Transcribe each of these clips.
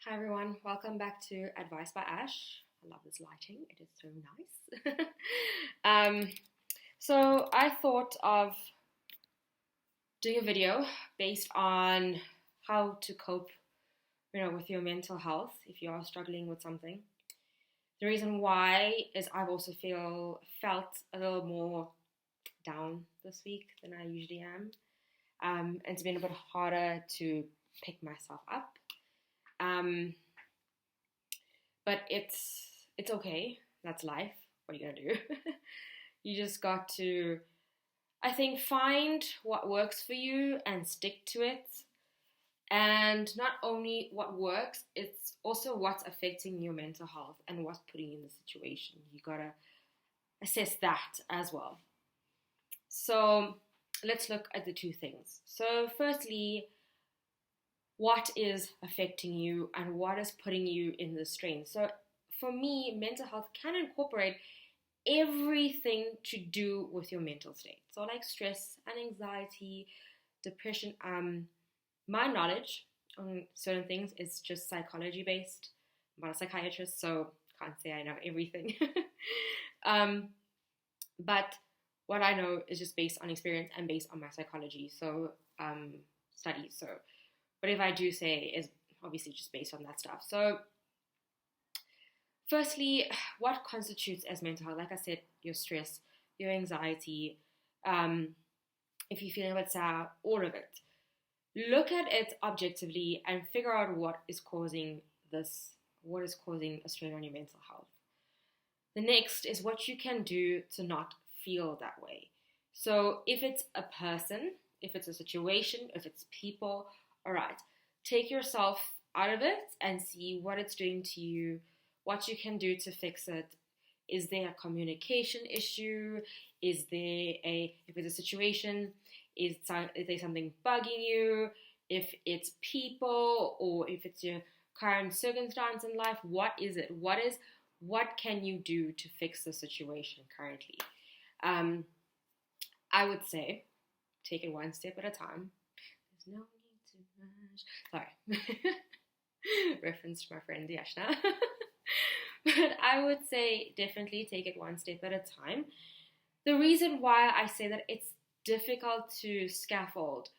Hi everyone, welcome back to Advice by Ash. I love this lighting, it is so nice. So I thought of doing a video based on how to cope, with your mental health if you are struggling with something. The reason why is I've also felt a little more down this week than I usually am. And it's been a bit harder to pick myself up. But it's okay. That's life. What are you gonna do? You just got to, I think, find what works for you and stick to it. And not only what works, it's also what's affecting your mental health and what's putting you in the situation. You gotta assess that as well. So let's look at the two things. So firstly, what is affecting you and what is putting you in the strain. So for me, mental health can incorporate everything to do with your mental state. So like stress and anxiety, depression. My knowledge on certain things is just psychology based. I'm not a psychiatrist, so can't say I know everything. But what I know is just based on experience and based on my psychology, studies. So whatever I do say is obviously just based on that stuff. So firstly, what constitutes as mental health? Like I said, your stress, your anxiety, if you're feeling a bit sad, all of it. Look at it objectively and figure out what is causing a strain on your mental health. The next is what you can do to not feel that way. So if it's a person, if it's a situation, if it's people, all right, take yourself out of it and see what it's doing to you, what you can do to fix it. Is there a communication issue? If it's a situation, is there something bugging you? If it's people or if it's your current circumstance in life, what is it? What can you do to fix the situation currently? I would say take it one step at a time. There's no Sorry. Reference to my friend Yashna. But I would say definitely take it one step at a time. The reason why I say that it's difficult to scaffold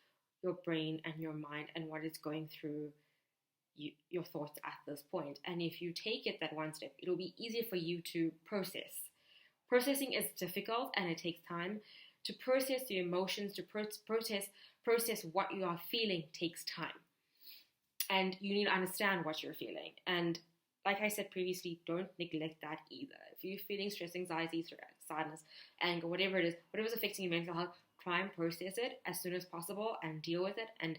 your brain and your mind and what is going through your thoughts at this point. And if you take it that one step, it'll be easier for you to process. Processing is difficult and it takes time. To process your emotions, to process what you are feeling takes time. And you need to understand what you're feeling. And like I said previously, don't neglect that either. If you're feeling stress, anxiety, sadness, anger, whatever it is, whatever's affecting your mental health, try and process it as soon as possible and deal with it and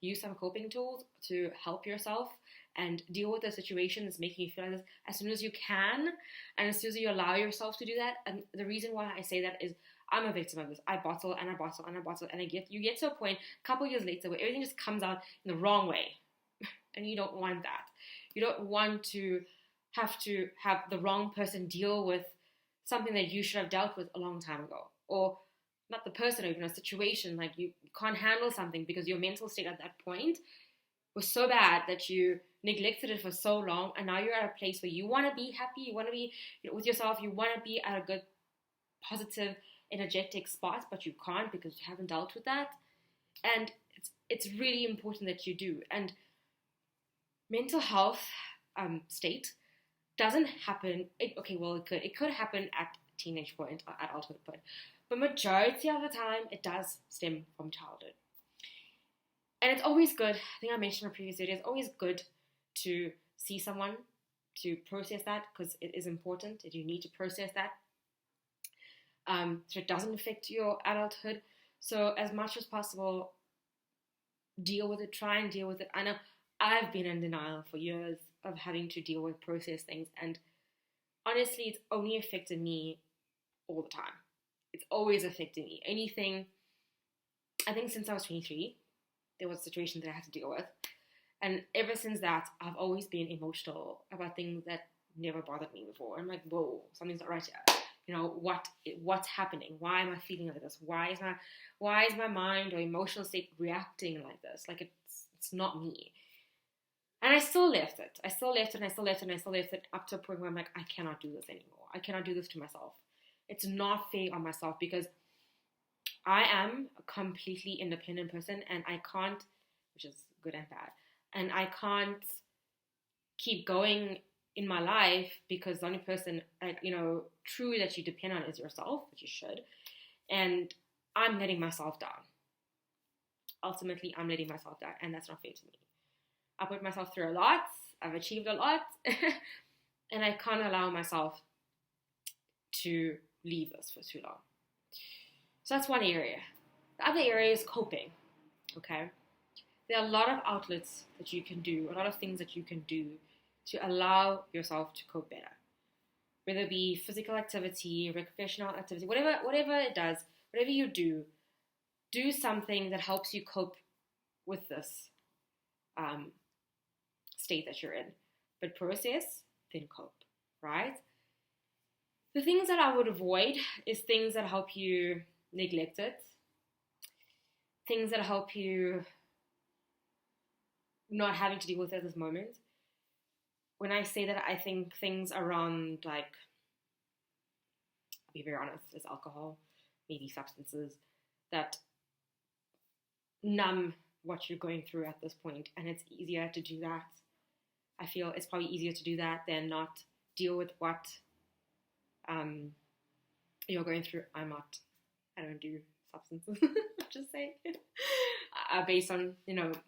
use some coping tools to help yourself and deal with the situation that's making you feel like this as soon as you can and as soon as you allow yourself to do that. And the reason why I say that is I'm a victim of this. I bottle and I bottle and I bottle and you get to a point a couple years later where everything just comes out in the wrong way. And you don't want that. You don't want to have the wrong person deal with something that you should have dealt with a long time ago. Or not the person, or even a situation, like you can't handle something because your mental state at that point was so bad that you neglected it for so long, and now you're at a place where you want to be happy, you want to be with yourself, you want to be at a good, positive, energetic spot, but you can't because you haven't dealt with that. And it's really important that you do. And mental health state doesn't happen. It could happen at teenage point or adulthood point, but majority of the time it does stem from childhood. And it's always good. I think I mentioned in my previous video. It's always good to see someone to process that because it is important that you need to process that. So it doesn't affect your adulthood. So as much as possible, deal with it. Try and deal with it. I know I've been in denial for years of having to deal with process things, and honestly, it's only affected me all the time. It's always affected me. Anything, I think since I was 23, there was situations that I had to deal with, and ever since that, I've always been emotional about things that never bothered me before. I'm like, whoa, something's not right here. What's happening? Why am I feeling like this? Why is my mind or emotional state reacting like this? Like it's not me. And I still left it. I still left it, and I still left it, and I still left it, up to a point where I'm like, I cannot do this anymore. I cannot do this to myself. It's not fair on myself, because I am a completely independent person, and I can't, which is good and bad, and I can't keep going in my life because the only person, truly that you depend on is yourself, which you should. And I'm letting myself down. Ultimately, I'm letting myself down, and that's not fair to me. I put myself through a lot. I've achieved a lot, and I can't allow myself to leave this for too long. So that's one area. The other area is coping, okay? There are a lot of outlets that you can do, a lot of things that you can do to allow yourself to cope better. Whether it be physical activity, recreational activity, whatever it does, whatever you do something that helps you cope with this state that you're in. But process, then cope, right? The things that I would avoid is things that help you neglect it, things that help you not having to deal with it at this moment. When I say that, I think things around, like, I'll be very honest, is alcohol, maybe substances that numb what you're going through at this point, and it's easier to do that. I feel it's probably easier to do that than not deal with what you're going through. I don't do substances, just saying. Based on,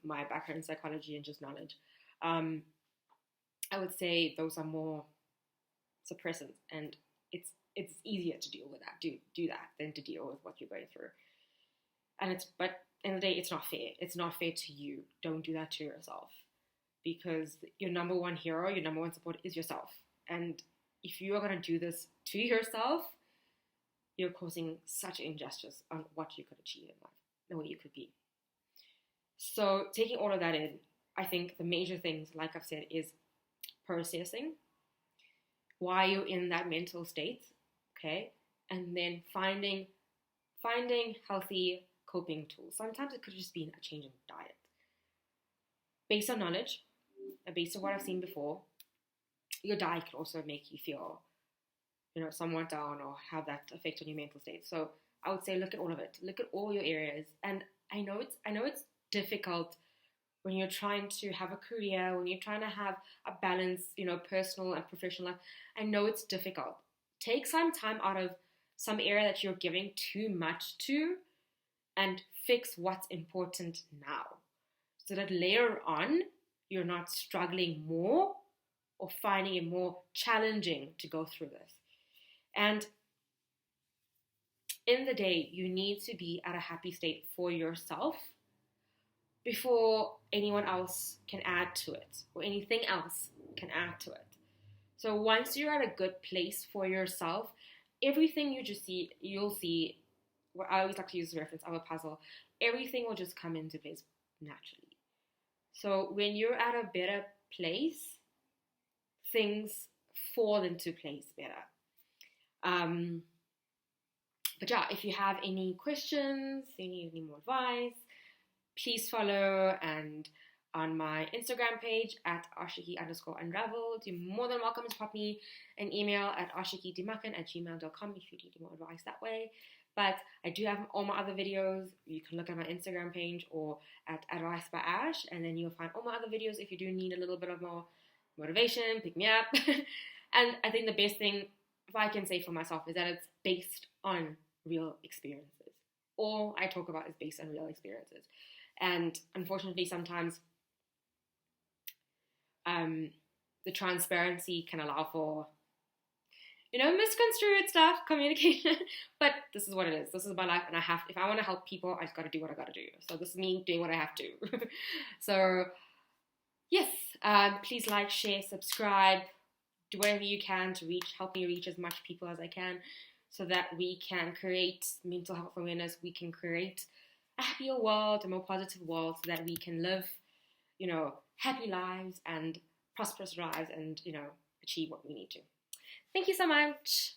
my background in psychology and just knowledge. I would say those are more suppressants, and it's easier to deal with that, do that, than to deal with what you're going through. But in the day, it's not fair. It's not fair to you. Don't do that to yourself, because your number one hero, your number one support is yourself. And if you are going to do this to yourself, you're causing such injustice on what you could achieve in life, and what you could be. So taking all of that in, I think the major things, like I've said, is processing why you're in that mental state, okay? And then finding healthy coping tools. Sometimes it could just be a change in diet. Based on knowledge, and based on what I've seen before, your diet can also make you feel, somewhat down, or have that effect on your mental state. So I would say look at all of it. Look at all your areas. And I know it's difficult when you're trying to have a career, when you're trying to have a balance, personal and professional life. I know it's difficult. Take some time out of some area that you're giving too much to, and fix what's important now, so that later on you're not struggling more or finding it more challenging to go through this. And in the day, you need to be at a happy state for yourself before anyone else can add to it, or anything else can add to it. So once you're at a good place for yourself, everything you'll see, well, I always like to use the reference of a puzzle, everything will just come into place naturally. So when you're at a better place, things fall into place better. But yeah, if you have any questions, any more advice, please follow, and on my Instagram page at @ashiki_unraveled. You're more than welcome to pop me an email at aashiquidmakan@gmail.com if you need more advice that way. But I do have all my other videos. You can look at my Instagram page or at Advice by Ash, and then you'll find all my other videos if you do need a little bit of more motivation, pick me up. And I think the best thing, if I can say for myself, is that it's based on real experiences. All I talk about is based on real experiences. And unfortunately, sometimes the transparency can allow for, misconstrued stuff, communication. But this is what it is. This is my life, and if I want to help people, I just got to do what I got to do. So this is me doing what I have to. So yes, please like, share, subscribe, do whatever you can to help me reach as much people as I can, so that we can create mental health awareness. We can create a happier world, a more positive world, so that we can live, happy lives and prosperous lives, and, achieve what we need to. Thank you so much.